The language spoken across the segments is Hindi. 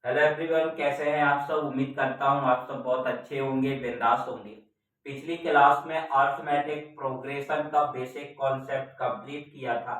हेलो एवरीवन, कैसे हैं आप सब। उम्मीद करता हूं आप सब बहुत अच्छे होंगे, बिंदास होंगे। पिछली क्लास में अर्थमेटिक प्रोग्रेशन का बेसिक कॉन्सेप्ट कंप्लीट किया था।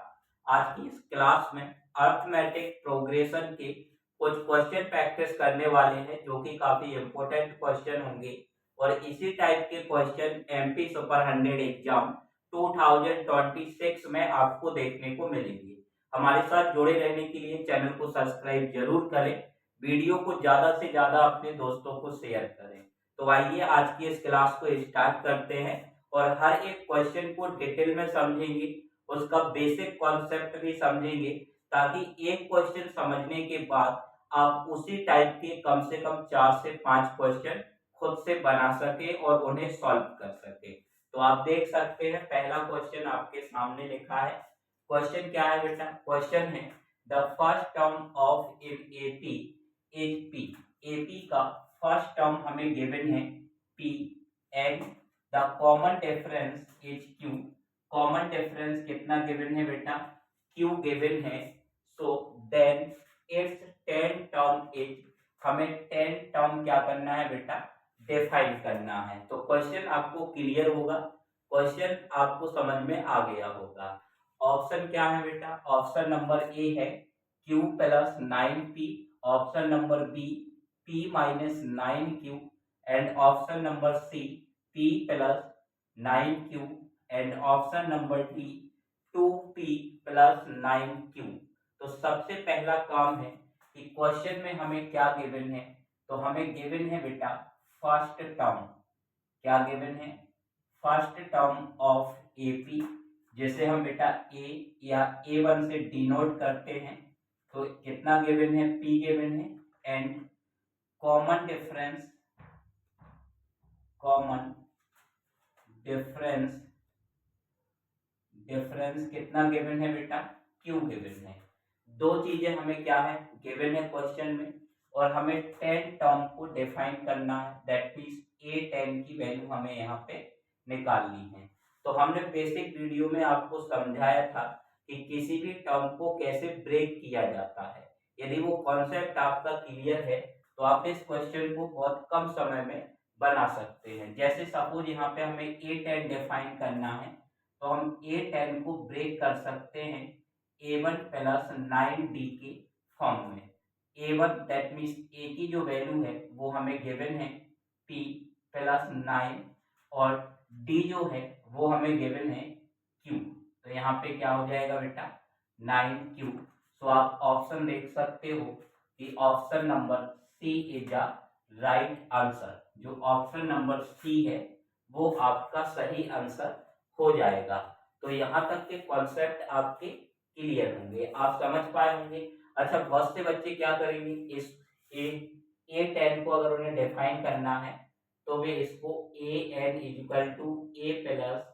आज की इस क्लास में अर्थमेटिक प्रोग्रेशन के कुछ क्वेश्चन प्रैक्टिस करने वाले हैं जो कि काफी इंपॉर्टेंट क्वेश्चन होंगे और इसी टाइप के क्वेश्चन एमपी सुपर 100 एग्जाम 2026 में आपको देखने को मिलेंगे। हमारे साथ जुड़े रहने के लिए चैनल को सब्सक्राइब जरूर करें, वीडियो को ज्यादा से ज्यादा अपने दोस्तों को शेयर करें। तो आइए आज की इस क्लास को स्टार्ट करते हैं और हर एक क्वेश्चन को डिटेल में समझेंगे, उसका बेसिक कॉन्सेप्ट भी समझेंगे, ताकि एक क्वेश्चन समझने के बाद आप उसी टाइप के कम से कम 4 से 5 क्वेश्चन खुद से बना सके और उन्हें सॉल्व कर सके। तो आप देख सकते हैं पहला क्वेश्चन आपके सामने लिखा है। क्वेश्चन क्या है बेटा? क्वेश्चन है the first term of an AP is P. AP का फर्स्ट टर्म हमें गिवन है P and the common difference is Q. Common difference कितना गिवन है बेटा? क्यू गिवन है। So then it's 10 term is, हमें 10 टर्म क्या करना है बेटा? डिफाइन करना है। तो क्वेश्चन आपको क्लियर होगा, क्वेश्चन आपको समझ में आ गया होगा। ऑप्शन क्या है बेटा? ऑप्शन नंबर ए है q plus 9p, option number B p minus 9q and option number C p plus 9q and option number D 2p plus 9q। तो सबसे पहला काम है कि क्वेश्चन में हमें क्या गिवन है? तो हमें गिवन है बेटा फर्स्ट टर्म। क्या गिवन है? फर्स्ट टर्म ऑफ एपी, जैसे हम बेटा ए या A1 से डिनोट करते हैं। तो कितना गिवन है? P गिवन है and common difference, common difference, difference कितना गिवन है बेटा? Q गिवन है। दो चीजें हमें क्या है गिवन है क्वेश्चन में, और हमें 10 टर्म को डिफाइन करना है। दैट मीन्स A10 की वैल्यू हमें यहाँ पे निकालनी है। तो हमने बेसिक वीडियो में आपको समझाया था कि किसी भी टर्म को कैसे ब्रेक किया जाता है। यदि वो कॉन्सेप्ट आपका क्लियर है तो आप इस क्वेश्चन को बहुत कम समय में बना सकते हैं। जैसे सपोज यहाँ पे हमें A10 डिफाइन करना है, तो हम A10 को ब्रेक कर सकते हैं A1 प्लस 9D के फॉर्म में। A1 दैट मीन्स A की जो वैल्यू है वो हमें गिवन है P प्लस 9 और D जो है वो हमें गिवन है Q। तो यहाँ पे क्या हो जाएगा बेटा? 9Q। सो आप ऑप्शन देख सकते हो कि option number C is a right answer. जो ऑप्शन नंबर सी है वो आपका सही आंसर हो जाएगा। तो यहाँ तक के कॉन्सेप्ट आपके क्लियर होंगे, आप समझ पाए होंगे। अच्छा, बहुत से बच्चे क्या करेंगे, इस A10 को अगर उन्हें डिफाइन करना है तो वे इसको AN equal to A plus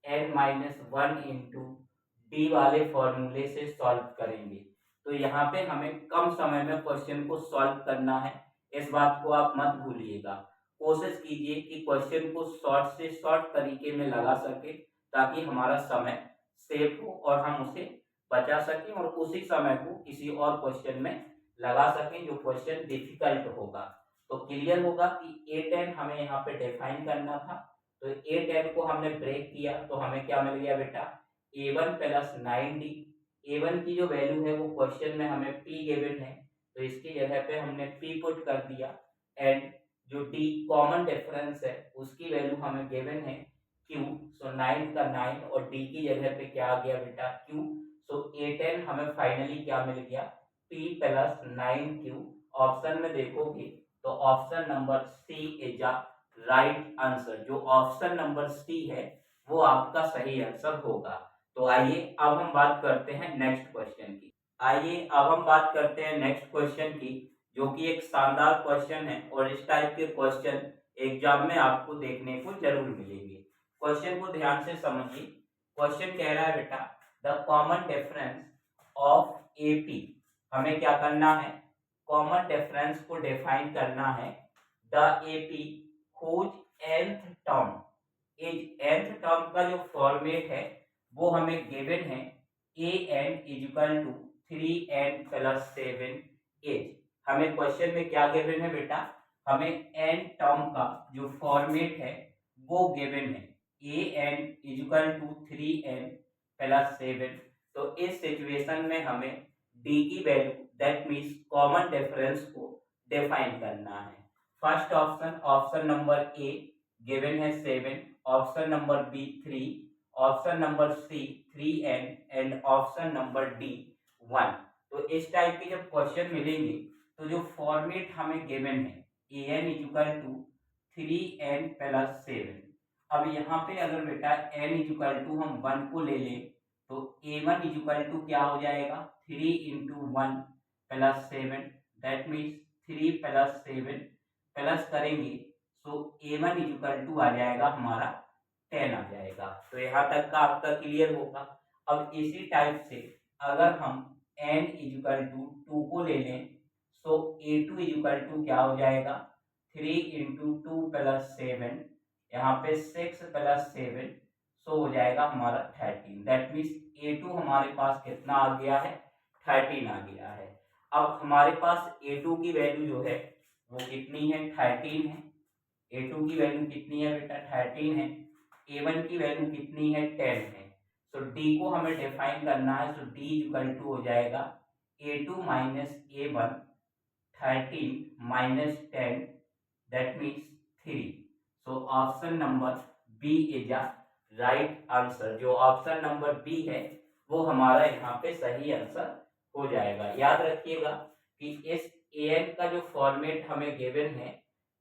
n minus 1 into D वाले फॉर्मूले से सॉल्व करेंगे। तो यहाँ पे हमें कम समय में क्वेश्चन को सॉल्व करना है, इस बात को आप मत भूलिएगा। कोशिश कीजिए कि क्वेश्चन को शॉर्ट से शॉर्ट तरीके में लगा सके, ताकि हमारा समय सेव हो और हम उसे बचा सकें और उसी समय को किसी और क्वेश्चन में लगा सकें जो क्वेश्चन डिफिकल्ट होगा। तो क्लियर होगा कि A10 हमें यहाँ पे डिफाइन करना था। तो A10 को हमने ब्रेक किया तो हमें क्या मिल गया बेटा? A1 plus 9D। A1 की जो वैल्यू है वो क्वेश्चन में हमें P गिवन है, तो इसकी जगह पे हमने P पुट कर दिया एंड जो D कॉमन डिफरेंस है उसकी वैल्यू हमें गिवन है Q। सो 9 का 9 और D की जगह पे क्या आ गया बेटा? Q। सो A10 हमें फाइनली क्या मिल गया? P plus 9Q। ऑप्शन में देखोगे तो option number C is a right answer. जो ऑप्शन नंबर सी है वो आपका सही आंसर होगा। तो आइए अब हम बात करते हैं नेक्स्ट क्वेश्चन की। आइए अब हम बात करते हैं नेक्स्ट क्वेश्चन की, जो कि एक शानदार क्वेश्चन है और इस टाइप के क्वेश्चन एग्जाम में आपको देखने को जरूर मिलेंगे। क्वेश्चन को ध्यान से समझिए। क्वेश्चन कह रहा है बेटा the common difference of AP. हमें क्या करना है? कॉमन डिफरेंस को डिफाइन करना है। The AP whose nth term is, nth term का जो फॉर्मेट है वो हमें गिवन है AN equal to 3n plus 7 as. हमें क्वेश्चन में क्या गिवन है बेटा, हमें एन टर्म का जो फॉर्मेट है वो गिवन है, a n equal to 3n plus 7। तो इस सिचुएशन में हमें डी की value that means common difference को डिफाइन करना है। First option, option number a given है 7, option number b 3, option number c 3n and option number D 1। तो इस टाइप के जब क्वेश्चन मिलेंगे तो जो फॉर्मेट हमें गिवन है a n equal to 3n plus 7। अब यहाँ पे अगर बेटा n इक्वल टू हम 1 को ले लें तो a1 इक्वल टू क्या हो जाएगा, 3 into 1 plus 7, that means 3 plus 7 plus करेंगे तो a1 इक्वल टू आ जाएगा हमारा 10 आ जाएगा। तो यहाँ तक का आपका क्लियर होगा। अब इसी टाइप से अगर हम n इक्वल टू 2 को ले लें तो a2 इक्वल टू क्या हो जाएगा, 3 इंटू 2 प्लस 7, यहाँ पे 6 प्लस 7 सो हो जाएगा हमारा 13। दैट मीन्स a2 हमारे पास कितना आ गया है, 13 आ गया है। अब हमारे पास a2 की वैल्यू जो है वो कितनी है, 13 है। a2 की वैल्यू कितनी है बेटा, 13 है। a1 की वैल्यू कितनी है, 10 है। तो d को हमें डिफाइन करना है, तो d इक्वल टू हो जाएगा a2 minus a1, 13 minus 10 that means 3। So option number B is a right answer. जो ऑप्शन नंबर बी है वो हमारा यहाँ पे सही आंसर हो जाएगा। याद रखिएगा कि इस an का जो फॉर्मेट हमें गिवन है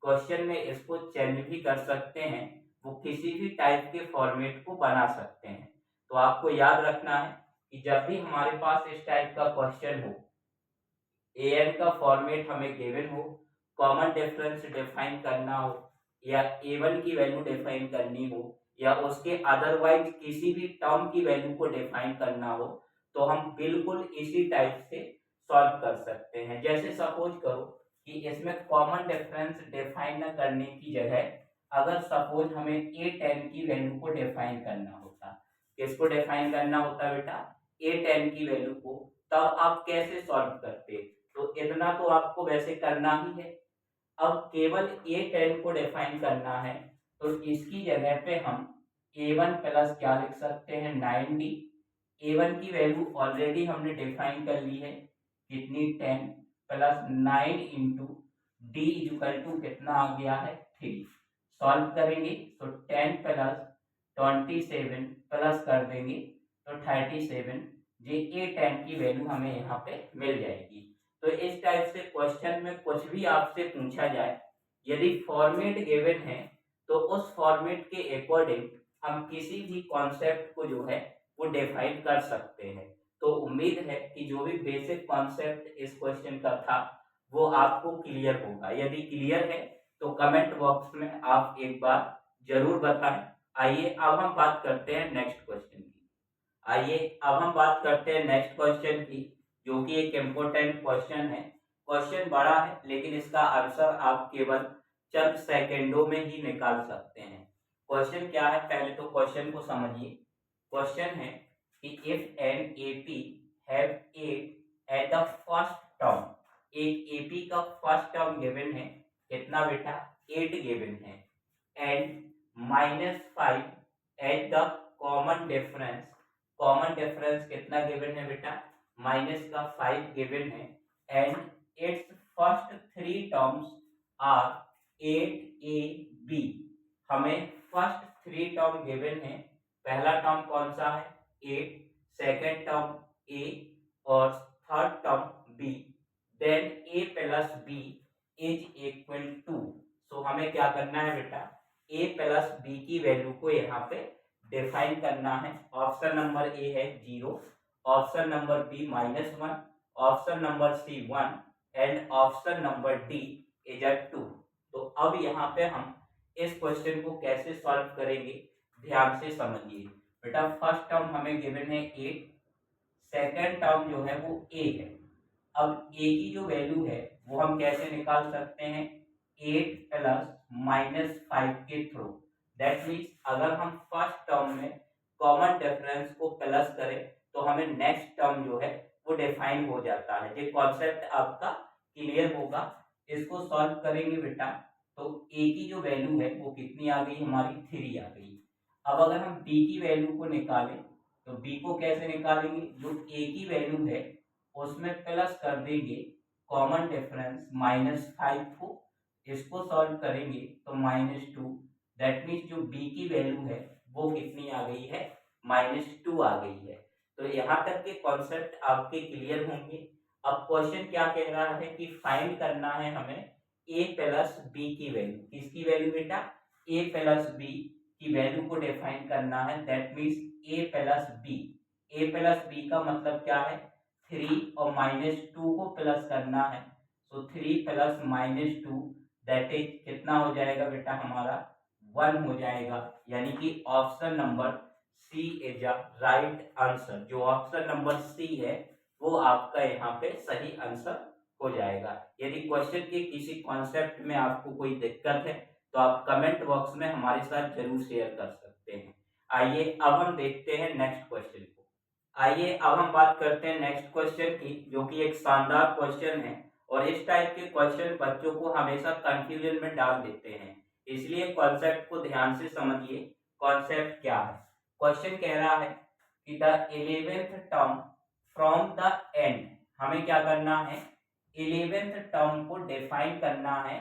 क्वेश्चन में, इसको चेंज भी कर सकते हैं, वो किसी भी टाइप के फॉर्मेट को बना सकते हैं। तो आपको याद रखना है कि जब भी हमारे पास इस टाइप का क्वेश्चन हो, an का फॉर्मेट हमें गिवन हो, कॉमन डिफरेंस डिफाइन करना हो या a1 की वैल्यू डिफाइन करनी हो या उसके अदरवाइज किसी भी टर्म की वैल्यू को डिफाइन करना हो, तो हम बिल्कुल इसी टाइप से सॉल्व कर सकते हैं। जैसे सपोज करो कि इसमें कॉमन डिफरेंस डिफाइन न करने की जगह अगर सपोज हमें a10 की वैल्यू को डिफाइन करना होता, किसको डिफाइन करना होता बेटा, a10 की वैल्यू को, तब आप कैसे सॉल्व करते। तो इतना तो आपको वैसे करना ही है। अब केवल a10 को डिफाइन करना है तो इसकी जगह पे हम a1 प्लस क्या लिख सकते हैं, 9d। a1 की वैल्यू ऑलरेडी हमने डिफाइन कर ली है, कितनी, 10 plus 9 into D equal to कितना आ गया है, 3। सॉल्व करेंगे तो 10 प्लस 27 प्लस कर देंगे तो 37, ये a10 की वैल्यू हमें यहाँ पे मिल जाएगी। तो इस टाइप से क्वेश्चन में कुछ भी आपसे पूछा जाए, यदि फॉर्मेट गिवन है तो उस फॉर्मेट के अकॉर्डिंग हम किसी भी कॉन्सेप्ट को जो है वो डिफाइन कर सकते हैं। तो उम्मीद है कि जो भी बेसिक कॉन्सेप्ट इस क्वेश्चन का था वो आपको क्लियर होगा। यदि क्लियर है तो कमेंट बॉक्स में आप एक बार जरूर बताएं। आइए अब हम बात करते हैं नेक्स्ट क्वेश्चन की। आइए अब हम बात करते हैं नेक्स्ट क्वेश्चन की, जो कि एक इम्पोर्टेंट क्वेश्चन है। क्वेश्चन बड़ा है लेकिन इसका आंसर आप केवल चंद सेकेंडों में ही निकाल सकते हैं। क्वेश्चन क्या है, पहले तो क्वेश्चन को समझिए। क्वेश्चन है कि if an AP have 8 at the first term, एक एपी का फर्स्ट टर्म गिवन है, कितना बेटा, 8 गिवन है, and -5 at the common difference, common difference कितना गिवन है बेटा, माइनस का 5 गिवन है, and it's first 3 terms are 8ab। हमें फर्स्ट 3 टर्म गिवन है, पहला टर्म कौन सा है, 8, सेकेंड टर्म a और third term b, then a plus b is equal to, so हमें क्या करना है बेटा, a प्लस b की वैल्यू को यहाँ पे डिफाइन करना है। ऑप्शन नंबर ए है 0, option number B -1, option number C 1 and option number D is 2। तो अब यहाँ पे हम इस क्वेश्चन को कैसे सॉल्व करेंगे, ध्यान से समझिए बेटा। फर्स्ट टर्म हमें गिवन है 8, सेकेंड टर्म जो है वो a है। अब a की जो वैल्यू है वो हम कैसे निकाल सकते हैं, 8 प्लस -5 के थ्रू। दैट मीन्स अगर हम फर्स्ट टर्म में कॉमन डिफरेंस को प्लस करें तो हमें नेक्स्ट टर्म जो है वो डिफाइन हो जाता है। ये कॉन्सेप्ट आपका क्लियर होगा। इसको सॉल्व करेंगे बेटा तो a की जो वैल्यू है वो कितनी आ गई हमारी 3 आ गई। अब अगर हम b की वैल्यू को निकालें तो b को कैसे निकालेंगे, जो a की वैल्यू है उसमें प्लस कर देंगे कॉमन डिफरेंस -5 को, इसको सॉल्व करेंगे तो -2, दैट मीन्स जो b की वैल्यू है वो कितनी आ गई है, -2 आ गई है। तो यहाँ तक के कॉन्सेप्ट आपके क्लियर होंगे। अब क्वेश्चन क्या कह रहा है कि फाइंड करना है हमें a प्लस बी की वैल्यू, किसकी वैल्यू बेटा, a प्लस बी की वैल्यू को डिफाइन करना है, that means a plus B. a plus B का मतलब क्या है, 3 और -2 को प्लस करना है, सो 3 प्लस -2 दैट इज कितना हो जाएगा बेटा हमारा 1 हो जाएगा। यानी कि option number C is a right answer. जो ऑप्शन नंबर सी है वो आपका यहाँ पे सही आंसर हो जाएगा। यदि क्वेश्चन के किसी कॉन्सेप्ट में आपको कोई दिक्कत है तो आप कमेंट बॉक्स में हमारे साथ जरूर शेयर कर सकते हैं। आइए अब हम देखते हैं नेक्स्ट क्वेश्चन को। आइए अब हम बात करते हैं नेक्स्ट क्वेश्चन की, जो कि एक शानदार क्वेश्चन है और इस टाइप के क्वेश्चन बच्चों को हमेशा कंफ्यूजन में डाल देते हैं, इसलिए कॉन्सेप्ट को ध्यान से समझिए। कॉन्सेप्ट क्या है, क्वेश्चन कह रहा है कि the 11th term from the end, हमें क्या करना है, 11th टर्म को डिफाइन करना है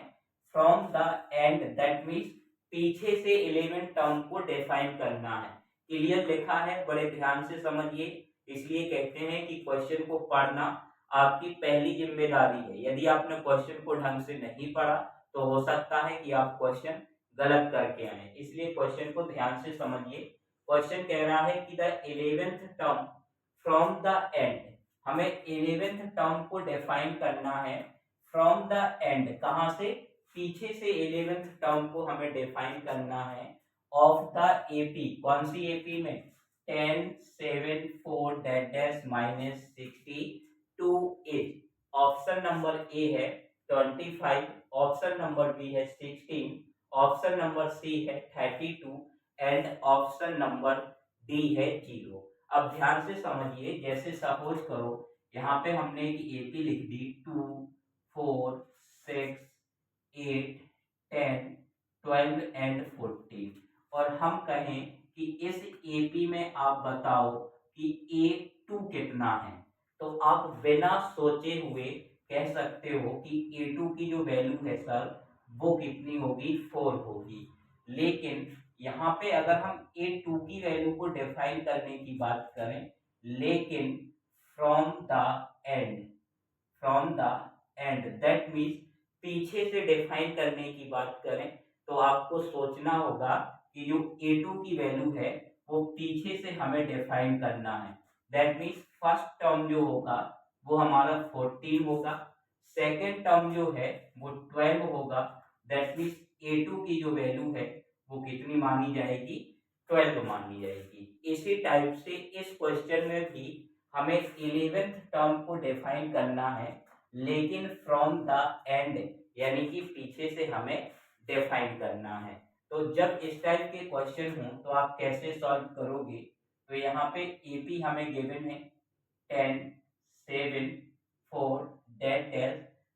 from the end, that means पीछे से 11th टर्म को डिफाइन करना है। क्लियर लिखा है, बड़े ध्यान से समझिए। इसलिए कहते हैं कि क्वेश्चन को पढ़ना आपकी पहली जिम्मेदारी है। यदि आपने क्वेश्चन को ढंग से नहीं पढ़ा तो हो सकता है कि आप क्वेश्चन गलत करके आए, इसलिए क्वेश्चन को ध्यान से समझिए। क्वेश्चन कह रहा है कि the 11th term from the end, हमें 11th टर्म को डिफाइन करना है फ्रॉम द एंड, कहां से, पीछे से 11th टर्म को हमें डिफाइन करना है ऑफ द एपी, कौन सी एपी में, 10 7 4 -62 इज, ऑप्शन नंबर ए है 25, ऑप्शन नंबर बी है 16, ऑप्शन नंबर सी है 32 एंड ऑप्शन नंबर डी है 0। अब ध्यान से समझिए, जैसे सपोज करो यहाँ पे हमने एक एपी लिख दी 2 4 6 8 10 12 एंड 14, और हम कहें कि इस एपी में आप बताओ कि A2 कितना है, तो आप बिना सोचे हुए कह सकते हो कि A2 की जो वैल्यू है सर वो कितनी होगी, 4 होगी। लेकिन यहाँ पे अगर हम A2 की वैल्यू को डिफाइन करने की बात करें, लेकिन from the end, from the end that means पीछे से डिफाइन करने की बात करें, तो आपको सोचना होगा कि जो A2 की वैल्यू है वो पीछे से हमें डिफाइन करना है। दैट मीन्स फर्स्ट टर्म जो होगा वो हमारा 14 होगा, सेकेंड टर्म जो है वो 12 होगा, दैट मीन्स A2 की जो वैल्यू है वो कितनी मानी जाएगी, 12 मानी जाएगी। इसी टाइप से इस क्वेश्चन में भी हमें 11th टर्म को डिफाइन करना है, लेकिन फ्रॉम द एंड, यानी कि पीछे से हमें डिफाइन करना है। तो जब इस टाइप के क्वेश्चन हो तो आप कैसे सॉल्व करोगे, तो यहाँ पे एपी हमें गिवन है 10 7 4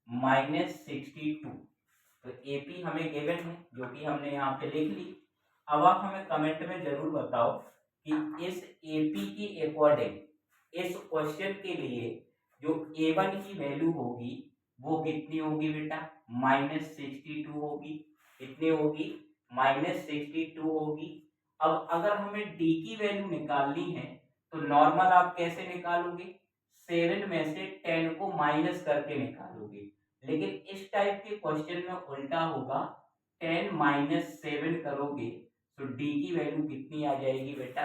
-62, तो एपी हमें गिवन है जो कि हमने यहाँ पे लिख ली। अब आप हमें कमेंट में जरूर बताओ कि इस एपी की अकॉर्डिंग इस क्वेश्चन के लिए जो A1 की वैल्यू होगी वो कितनी होगी बेटा, -62 होगी। कितनी होगी, -62 होगी। अब अगर हमें डी की वैल्यू निकालनी है तो नॉर्मल आप कैसे निकालोगे, 7 में से 10 को माइनस करके निकालोगे, लेकिन इस टाइप के क्वेश्चन में उल्टा होगा, 10 -7 करोगे तो डी की वैल्यू कितनी आ जाएगी बेटा,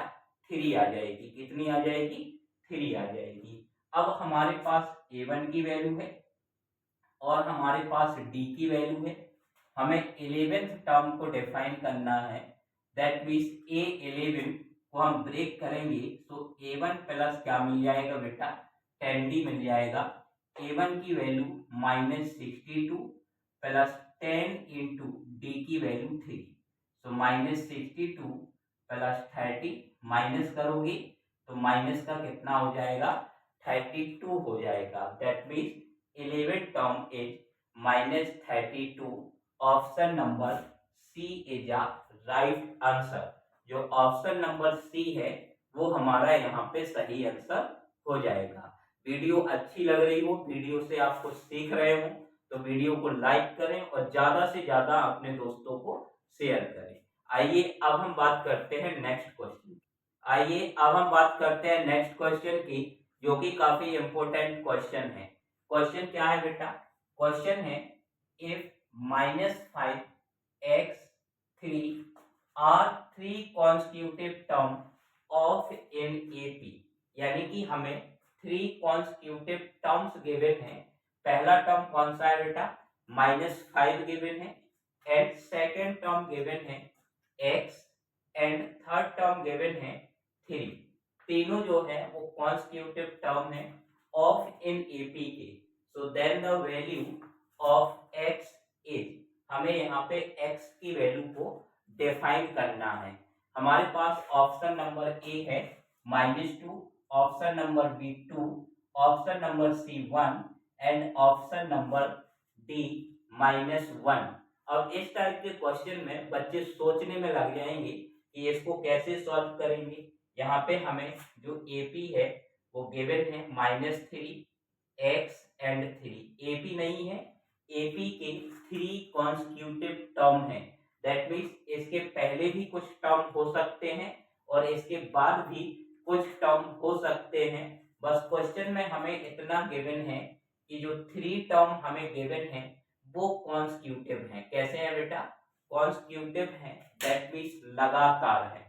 3 आ जाएगी। कितनी आ जाएगी, 3 आ जाएगी। अब हमारे पास A1 की वैल्यू है और हमारे पास डी की वैल्यू है, हमें 11th टर्म को डिफाइन करना है, दैट मीन्स A11 को हम ब्रेक करेंगे तो A1 प्लस क्या मिल जाएगा बेटा, 10D मिल जाएगा। A1 की वैल्यू -62 प्लस 10 इंटू डी की वैल्यू 3, तो -62 प्लस 30 माइनस करोगे तो माइनस का कितना हो जाएगा, 32 हो जाएगा। That means 11th term is -32. Option number C is a right answer. जो ऑप्शन नंबर सी है वो हमारा यहाँ पे सही आंसर हो जाएगा। वीडियो अच्छी लग रही हो, वीडियो से आप कुछ सीख रहे हो तो वीडियो को लाइक करें और ज्यादा से ज्यादा अपने दोस्तों को शेयर करें। आइए अब हम बात करते हैं नेक्स्ट क्वेश्चन। आइए अब हम बात करते हैं नेक्स्ट क्वेश्चन की, जो कि काफी इंपॉर्टेंट क्वेश्चन है। क्वेश्चन क्या है बेटा? क्वेश्चन है if -5x3 are 3 constitutive term of an AP, यानी कि हमें 3 कॉन्स्टिट्यूटिव टर्म्स गिवन है। पहला टर्म कौन सा है बेटा? -5 गिवन है, एंड सेकेंड टर्म गिवन है x, and third term given है 3। तीनों जो है वो कॉन्स्टिट्यूटिव टर्म है ऑफ इन एपी के। So then the value of x is, हमें यहाँ पे x की वैल्यू को डिफाइन करना है। हमारे पास ऑप्शन नंबर ए है -2, option number B 2, option number C 1 and option number D -1। अब इस टाइप के क्वेश्चन में बच्चे सोचने में लग जाएंगे कि इसको कैसे सॉल्व करेंगे। यहाँ पे हमें जो एपी है वो गिवन है -3x एंड 3। एपी नहीं है, एपी के 3 कॉन्स्टिट्यूटिव टर्म है। दैट मीन्स इसके पहले भी कुछ टर्म हो सकते हैं और इसके बाद भी कुछ टर्म हो सकते हैं। बस क्वेश्चन में हमें इतना गिवन है कि जो 3 टर्म हमें गिवन है वो कॉन्स्टिट्यूटिव है। कैसे है बेटा? कॉन्स्टिट्यूटिव है, दैट मीन्स लगातार है।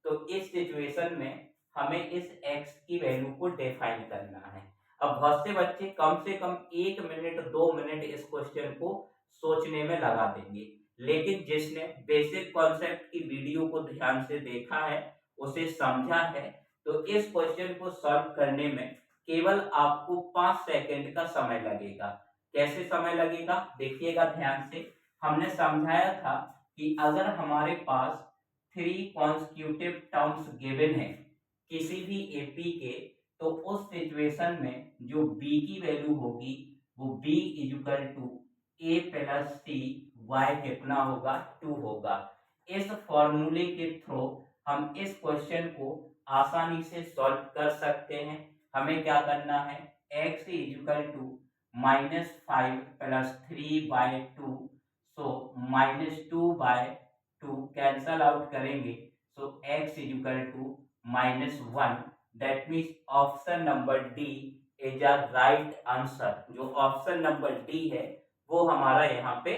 तो इस सिचुएशन में हमें इस x की वैल्यू को डिफाइन करना है। अब बहुत से बच्चे कम से कम 1 मिनट 2 मिनट इस क्वेश्चन को सोचने में लगा देंगे, लेकिन जिसने बेसिक कॉन्सेप्ट की वीडियो को ध्यान से देखा है, उसे समझा है, तो इस क्वेश्चन को सॉल्व करने में केवल आपको 5 सेकंड का समय लगेगा। कैसे समय लगेगा देखिएगा ध्यान से। हमने समझाया था कि अगर हमारे पास 3 कॉन्स्टिट्यूटिव टर्म्स गिवन है किसी भी एपी के, तो उस सिचुएशन में जो b की वैल्यू होगी वो b equal to a plus T y कितना होगा? 2 होगा। इस फॉर्मूले के थ्रू हम इस क्वेश्चन को आसानी से सॉल्व कर सकते हैं। हमें क्या करना है? x equal to -5 plus 3/2, so -2/2 cancel out करेंगे, so x equal to -1। That means option number D is a right answer. जो ऑप्शन नंबर डी है वो हमारा यहाँ पे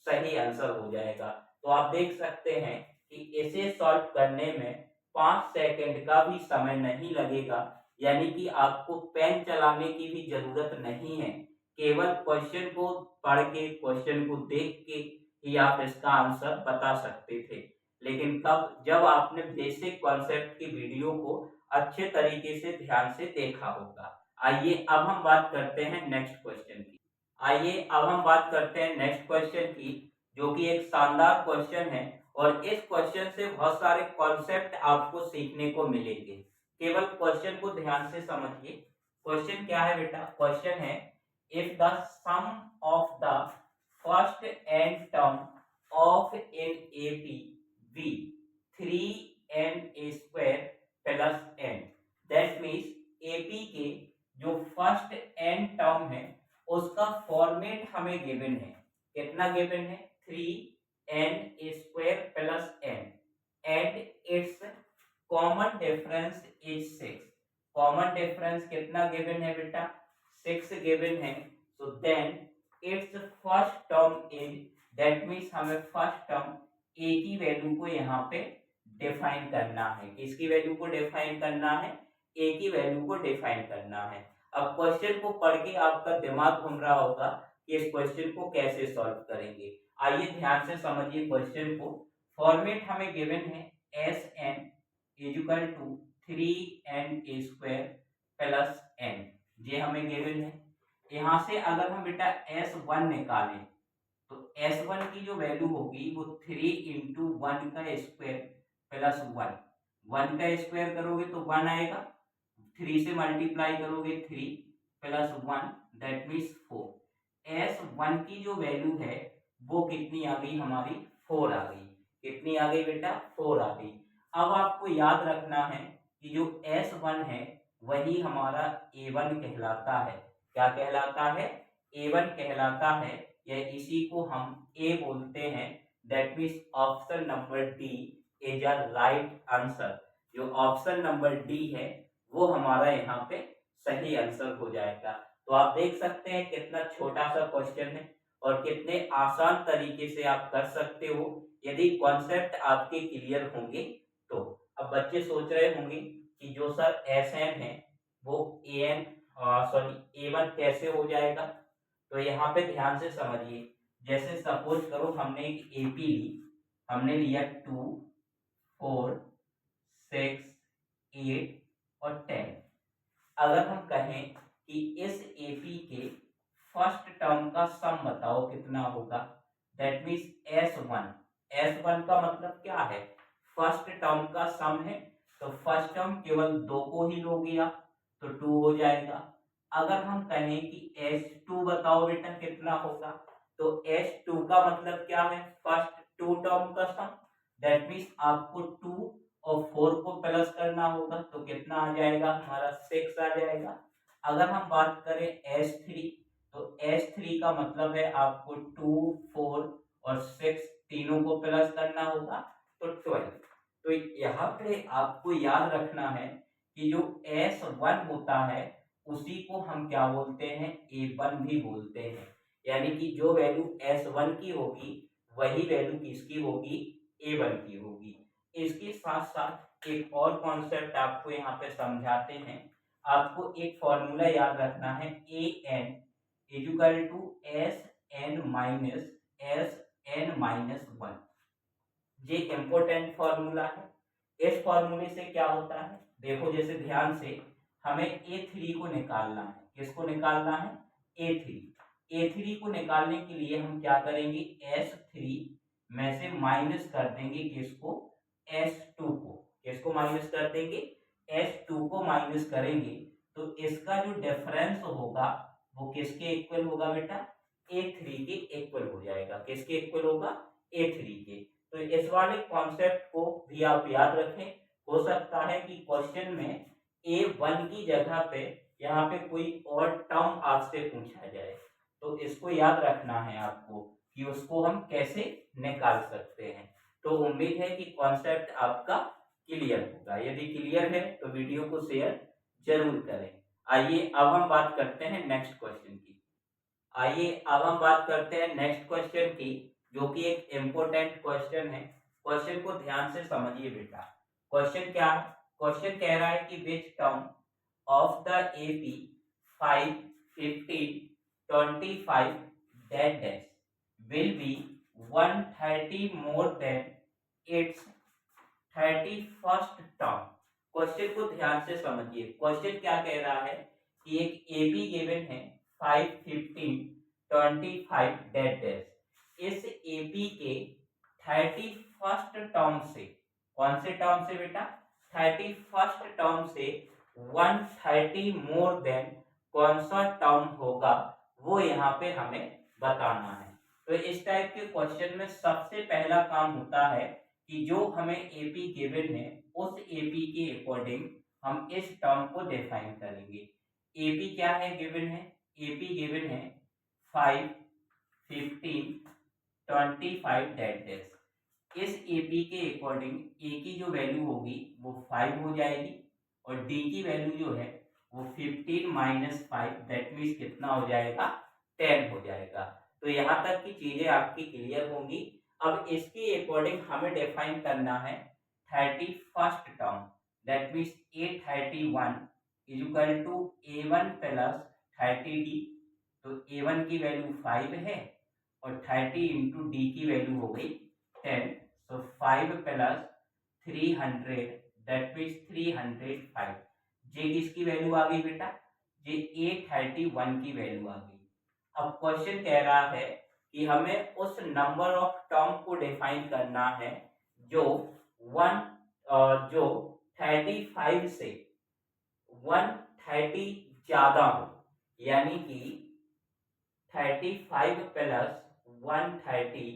सही आंसर हो जाएगा। तो आप देख सकते हैं कि इसे सॉल्व करने में 5 सेकंड का भी समय नहीं लगेगा, यानी कि आपको पेन चलाने की भी जरूरत नहीं है। केवल क्वेश्चन को पढ़ के, क्वेश्चन को देख के ही आप इसका आंसर बता सकते थे। लेकिन कब? जब आपने बेसिक कॉन्सेप्ट की वीडियो को अच्छे तरीके से ध्यान से देखा होगा। आइए अब हम बात करते हैं नेक्स्ट क्वेश्चन की। आइए अब हम बात करते हैं नेक्स्ट क्वेश्चन की, जो कि एक शानदार क्वेश्चन है और इस क्वेश्चन से बहुत सारे कॉन्सेप्ट आपको सीखने को मिलेंगे। केवल क्वेश्चन को ध्यान से समझिए। क्वेश्चन क्या है बेटा? क्वेश्चन है if the sum of the first N term of an AP be 3n² plus n, that means AP के जो फर्स्ट n टर्म है उसका फॉर्मेट हमें गिवन है। कितना गिवन है? 3n² plus n, and it's common difference is 6। Common difference कितना गिवन है बेटा? 6 गिवन है। So then it's first term is, that means हमें फर्स्ट टर्म a की वैल्यू को यहाँ पे डिफाइन करना है। किसकी वैल्यू को डिफाइन करना है? a की वैल्यू को डिफाइन करना है। अब क्वेश्चन को पढ़ के आपका दिमाग घूम रहा होगा कि इस क्वेश्चन को कैसे सॉल्व करेंगे। आइए ध्यान से समझिए क्वेश्चन को। फॉर्मेट हमें गिवन है Sn equal to 3n² plus n, ये हमें गिवन है। यहाँ से अगर हम बेटा S1 निकालें तो S1 की जो वैल्यू होगी वो 3 इंटू 1 का स्क्वायर प्लस 1। 1 का स्क्वायर करोगे तो 1 आएगा, 3 से मल्टीप्लाई करोगे 3 प्लस 1, दैट मीन्स 4। S1 की जो वैल्यू है वो कितनी आ गई हमारी, 4 आ गई। कितनी आ गई बेटा, 4 आ गई। अब आपको याद रखना है कि जो S1 है वही हमारा A1 कहलाता है। क्या कहलाता है, A1 कहलाता है, या इसी को हम A बोलते हैं। That means option number D is a right answer. जो ऑप्शन नंबर डी है वो हमारा यहाँ पे सही आंसर हो जाएगा। तो आप देख सकते हैं कितना छोटा सा क्वेश्चन है और कितने आसान तरीके से आप कर सकते हो यदि कॉन्सेप्ट आपके क्लियर होंगे तो। अब बच्चे सोच रहे होंगे कि जो सर एस एन है वो ए एन सॉरी A1 कैसे हो जाएगा। तो यहाँ पे ध्यान से समझिए। जैसे सपोज करो हमने एक एपी ली, हमने लिया 2, 4, 6, 8 और 10। अगर हम कहें कि इस एपी के फर्स्ट टर्म का सम बताओ कितना होगा, दैट मीन्स S1। S1 का मतलब क्या है, फर्स्ट टर्म का सम है। तो फर्स्ट टर्म केवल 2 को ही लोगे आप, तो 2 हो जाएगा। अगर हम कहें कि S2 बताओ बेटा कितना होगा, तो S2 का मतलब क्या है, फर्स्ट 2 टर्म का सम। दैट मीन्स आपको 2 और 4 को प्लस करना होगा, तो कितना आ जाएगा हमारा 6 आ जाएगा। अगर हम बात करें S3, तो S3 का मतलब है आपको 2, 4 और 6 तीनों को प्लस करना होगा, तो 12। तो यहाँ पे आपको याद रखना है कि जो S1 होता है उसी को हम क्या बोलते हैं, A1 भी बोलते हैं। यानी कि जो वैल्यू S1 की होगी वही वैल्यू किसकी होगी, A1 की होगी। इसके साथ साथ एक और कॉन्सेप्ट आपको यहाँ पे समझाते हैं। आपको एक फॉर्मूला याद रखना है, AN equal to SN minus SN-1। ये इम्पोर्टेंट फॉर्मूला है। इस फॉर्मूले से क्या होता है, देखो जैसे ध्यान से, हमें A3 को निकालना है। किसको निकालना है, A3। A3 को निकालने के लिए हम क्या करेंगे, S3 में से माइनस कर देंगे किसको, S2 को। किसको माइनस कर देंगे, S2 को माइनस करेंगे तो इसका जो डिफरेंस होगा वो किसके इक्वल होगा बेटा, A3 के इक्वल हो जाएगा। किसके इक्वल होगा, A3 के। तो इस वाले कॉन्सेप्ट को भी आप याद रखें। हो सकता है कि क्वेश्चन में A1 की जगह पे यहाँ पे कोई और टर्म आपसे पूछा जाए, तो इसको याद रखना है आपको कि उसको हम कैसे निकाल सकते हैं। तो उम्मीद है कि कॉन्सेप्ट आपका क्लियर होगा। यदि क्लियर है तो वीडियो को शेयर जरूर करें। आइए अब हम बात करते हैं नेक्स्ट क्वेश्चन की। आइए अब हम बात करते हैं नेक्स्ट क्वेश्चन की, जो कि एक इम्पोर्टेंट क्वेश्चन है। क्वेश्चन को ध्यान से समझिए बेटा। क्वेश्चन क्या है, क्वेश्चन कह रहा है कि which term of the AP 5, 15, 25 that dash will be 130 more than its 31st term. Question को ध्यान से समझिए। क्वेश्चन क्या कह रहा है कि एक एपी गिवन है 5, 15, 25 डेट डैश। इस एपी के 31st टर्म से, कौन से टर्म से बेटा, 31st टर्म से 130 मोर देन कौन सा टर्म होगा वो यहाँ पे हमें बताना है। तो इस टाइप के क्वेश्चन में सबसे पहला काम होता है कि जो हमें एपी गिवन है उस एपी के अकॉर्डिंग हम इस टर्म को डिफाइन करेंगे। एपी क्या है गिवन है, एपी गिवन है 5, 15, 25 डेट डैश। इस एपी के अकॉर्डिंग ए की जो वैल्यू होगी वो 5 हो जाएगी और डी की वैल्यू जो है वो 15 माइनस 5 दैट मीन्स कितना हो जाएगा, 10 हो जाएगा। तो यहाँ तक की चीजें आपकी क्लियर होंगी। अब इसके अकॉर्डिंग हमें डिफाइन करना है 31st term, that means A31 equal to A1 plus 30D। तो A1 की वैल्यू 5 है और 30 इंटू डी की वैल्यू हो गई 10। सो 5 प्लस 300 दैट मीन्स 305। जे किसकी वैल्यू आ गई बेटा, जे A31 की वैल्यू आ गई। अब क्वेश्चन कह रहा है कि हमें उस नंबर ऑफ टर्म को डिफाइन करना है जो 35 से 130 ज्यादा हो। यानी कि 35 प्लस 130,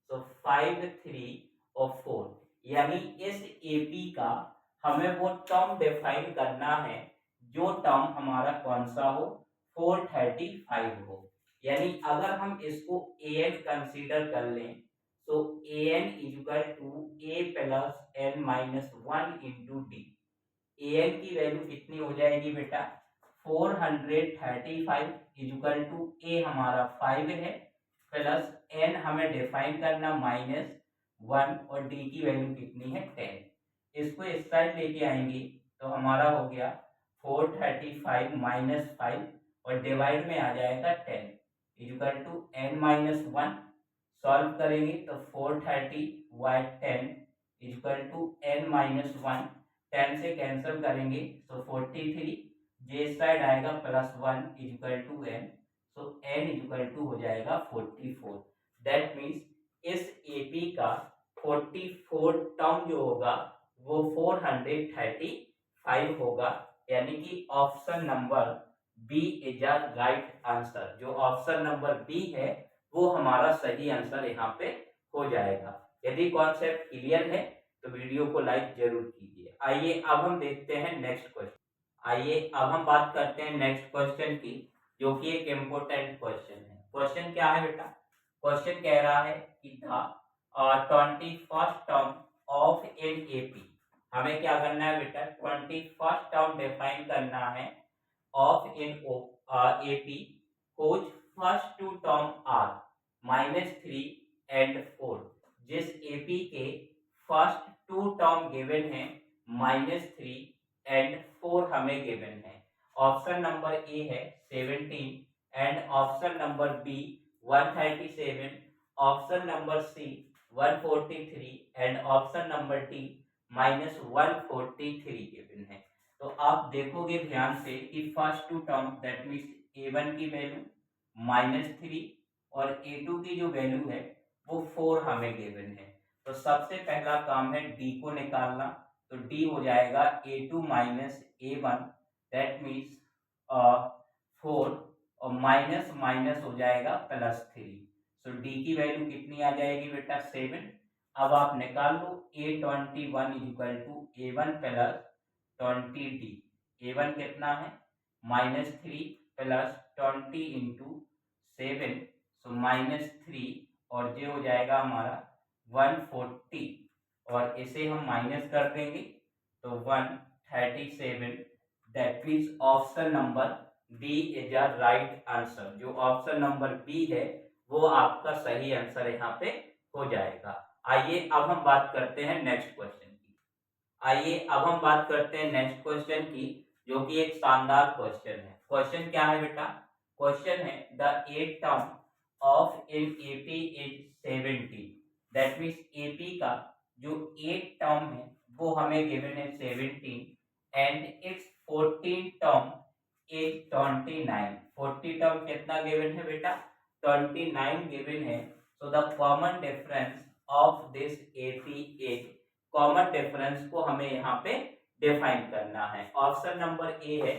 तो 5 3 और 4, यानी इस एपी का हमें वो टर्म डिफाइन करना है जो टर्म हमारा कौन सा हो, 435 हो। यानी अगर हम इसको an कंसीडर कर लें तो an equal to a plus n minus 1 into D. an की वैल्यू कितनी हो जाएगी बेटा, 435 इक्वल टू a हमारा 5 है प्लस n हमें डिफाइन करना -1 और d की वैल्यू कितनी है 10। इसको इस साइड लेके आएंगे तो हमारा हो गया 435 माइनस 5 और डिवाइड में आ जाएगा 10 equal to n minus 1। Solve करेंगे तो 430 by 10 equal to n minus 1, 10 से कैंसिल करेंगे तो 43, जे साइड आएगा plus 1 equal to n, so n equal to हो जाएगा 44। दैट मीन्स इस एपी का 44 टर्म जो होगा वो 435 होगा, यानी कि option number B is a right answer. जो ऑप्शन नंबर बी है वो हमारा सही आंसर यहाँ पे हो जाएगा। यदि कॉन्सेप्ट क्लियर है तो वीडियो को लाइक जरूर कीजिए। आइए अब हम देखते हैं नेक्स्ट क्वेश्चन। आइए अब हम बात करते हैं नेक्स्ट क्वेश्चन की, जो कि एक इम्पोर्टेंट क्वेश्चन है। क्वेश्चन क्या है बेटा, क्वेश्चन कह रहा है कि था 21st term of an AP. हमें क्या करना है बेटा, 21st टर्म डिफाइन करना है of an AP whose first two term are -3 and 4। जिस एपी के फर्स्ट टू टर्म गिवन है -3 एंड 4 हमें गिवन है। ऑप्शन नंबर ए है 17 and option number B 137, option number C 143 and option number D -143 given है। तो आप देखोगे ध्यान से कि first two term that means a1 की वैल्यू -3 और a2 की जो वैल्यू है वो 4 हमें गिवन है। तो सबसे पहला काम है d को निकालना, तो d हो जाएगा a2 minus a1 that means 4 और माइनस माइनस हो जाएगा +3। सो d की वैल्यू कितनी आ जाएगी बेटा 7। अब आप निकाल लो a21 equal to a1 plus 20d। a1 कितना है -3 प्लस 20 इंटू 7, सो -3 और ये हो जाएगा हमारा 140 और इसे हम माइनस कर देंगे तो 137। That means option number B is a right answer. जो ऑप्शन नंबर बी है वो आपका सही आंसर यहाँ पे हो जाएगा। आइए अब हम बात करते हैं नेक्स्ट क्वेश्चन की। आइए अब हम बात करते हैं नेक्स्ट क्वेश्चन की, जो कि एक शानदार क्वेश्चन है। क्वेश्चन क्या है बेटा, क्वेश्चन है the 8th term of an AP is 70। That means AP का जो 8th टर्म है वो हमें गिवन है 17 and it's 14th term is 29। 40 term कितना गिवन है बेटा 29 गिवन है। So the common difference of this AP is, common difference को हमें यहाँ पे डिफाइन करना है। ऑप्शन नंबर ए है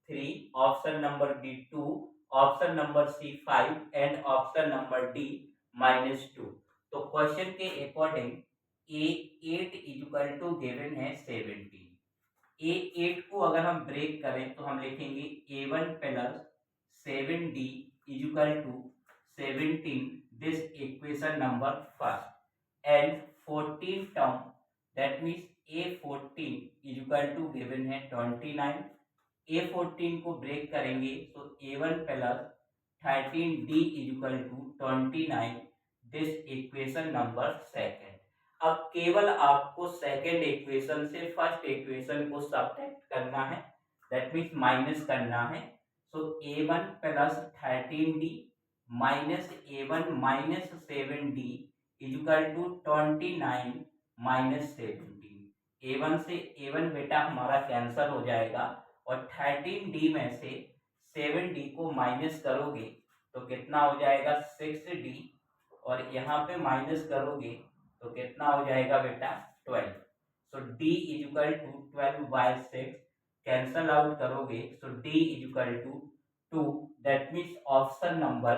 3, option number B 2, option number C 5 and option number D -2। तो क्वेश्चन के according A8 equal to given है 17। A8 को अगर हम ब्रेक करें तो हम लिखेंगे A1 plus 7D equal to 17, this equation number first and 14 term that means A14 equal to given है 29। A14 को ब्रेक करेंगे तो A1 plus 13D equal to 29, this equation number second. अब केवल आपको सेकेंड इक्वेशन से फर्स्ट इक्वेशन को सब्ट्रैक्ट करना है, दैट मीन्स माइनस करना है। So A1 plus 13D minus A1 minus 7D equal to 29 minus 17। A1 से A1 बेटा हमारा कैंसल हो जाएगा और 13D में से 7D को माइनस करोगे तो कितना हो जाएगा 6D और यहाँ पे माइनस करोगे तो कितना हो जाएगा बेटा 12। So D equal to 12/6 cancel out करोगे, so D equal to 2। That means option number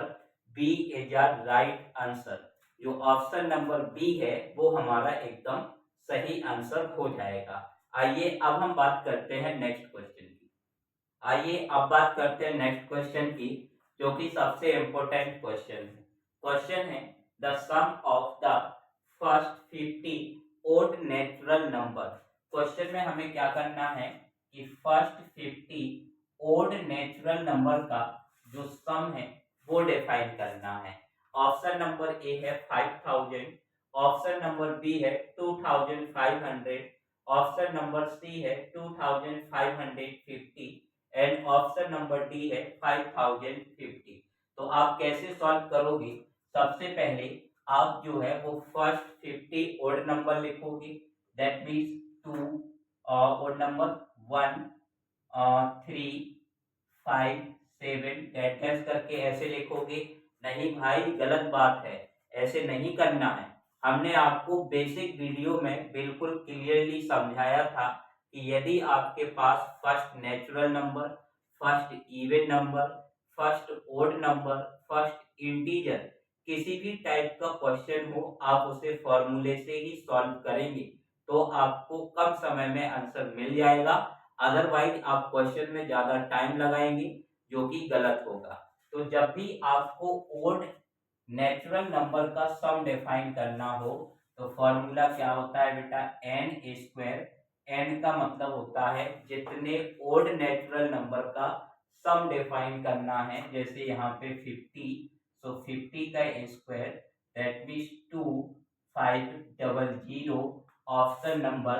B is a right answer. जो ऑप्शन नंबर बी है वो हमारा एकदम सही आंसर हो जाएगा। आइए अब हम बात करते हैं नेक्स्ट क्वेश्चन की। आइए अब बात करते हैं नेक्स्ट क्वेश्चन की, जो कि सबसे इंपॉर्टेंट क्वेश्चन है। क्वेश्चन है the sum of the first 50 odd natural number. Question में हमें क्या करना है कि फर्स्ट 50 ओड नेचुरल नंबर का जो सम है वो डिफाइन करना है। ऑप्शन नंबर ए है 5000, ऑप्शन नंबर बी है 2500, ऑप्शन नंबर सी है 2550 एंड ऑप्शन नंबर डी है 5050। तो आप कैसे सॉल्व करोगे? सबसे पहले आप जो है वो फर्स्ट 50 ओड नंबर लिखोगे, दैट मीन्स 2 ओड नंबर 1 3 5 7 डैश करके ऐसे लिखोगे। नहीं भाई, गलत बात है, ऐसे नहीं करना है। हमने आपको बेसिक वीडियो में बिल्कुल क्लियरली समझाया था कि यदि आपके पास first natural number, first even number, first odd number, first integer किसी भी टाइप का क्वेश्चन हो, आप उसे फॉर्मूले से ही सॉल्व करेंगे तो आपको कम समय में आंसर मिल जाएगा। अदरवाइज आप क्वेश्चन में ज्यादा टाइम लगाएंगे, जो कि गलत होगा। तो जब भी आपको ओड नेचुरल नंबर का सम डिफाइन करना हो तो फॉर्मूला क्या होता है बेटा? N square. एन का मतलब होता है जितने ओड नेचुरल नंबर का सम डिफाइन करना है। जैसे यहाँ पे 50, सो 50 का square that means 2500। Option number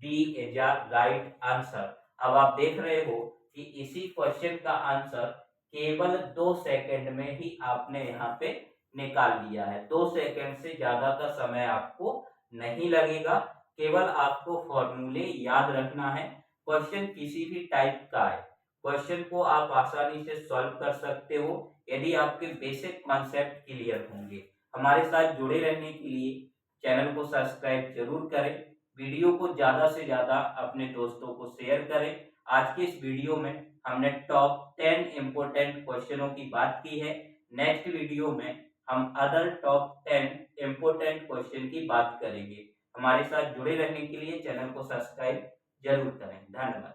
B is a right answer. अब आप देख रहे हो कि इसी क्वेश्चन का आंसर केवल 2 सेकंड में ही आपने यहाँ पे निकाल लिया है। 2 सेकंड से ज्यादा का समय आपको नहीं लगेगा। केवल आपको फॉर्मूले याद रखना है। क्वेश्चन किसी भी टाइप का है, क्वेश्चन को आप आसानी से सॉल्व कर सकते हो यदि आपके बेसिक कॉन्सेप्ट क्लियर होंगे। हमारे साथ जुड़े रहने के लिए चैनल को सब्सक्राइब जरूर करें, वीडियो को ज्यादा से ज्यादा अपने दोस्तों को शेयर करें। आज के इस वीडियो में हमने टॉप 10 इम्पोर्टेंट क्वेश्चनों की बात की है। नेक्स्ट वीडियो में हम अदर टॉप 10 इम्पोर्टेंट क्वेश्चन की बात करेंगे। हमारे साथ जुड़े रहने के लिए चैनल को सब्सक्राइब जरूर करें। धन्यवाद।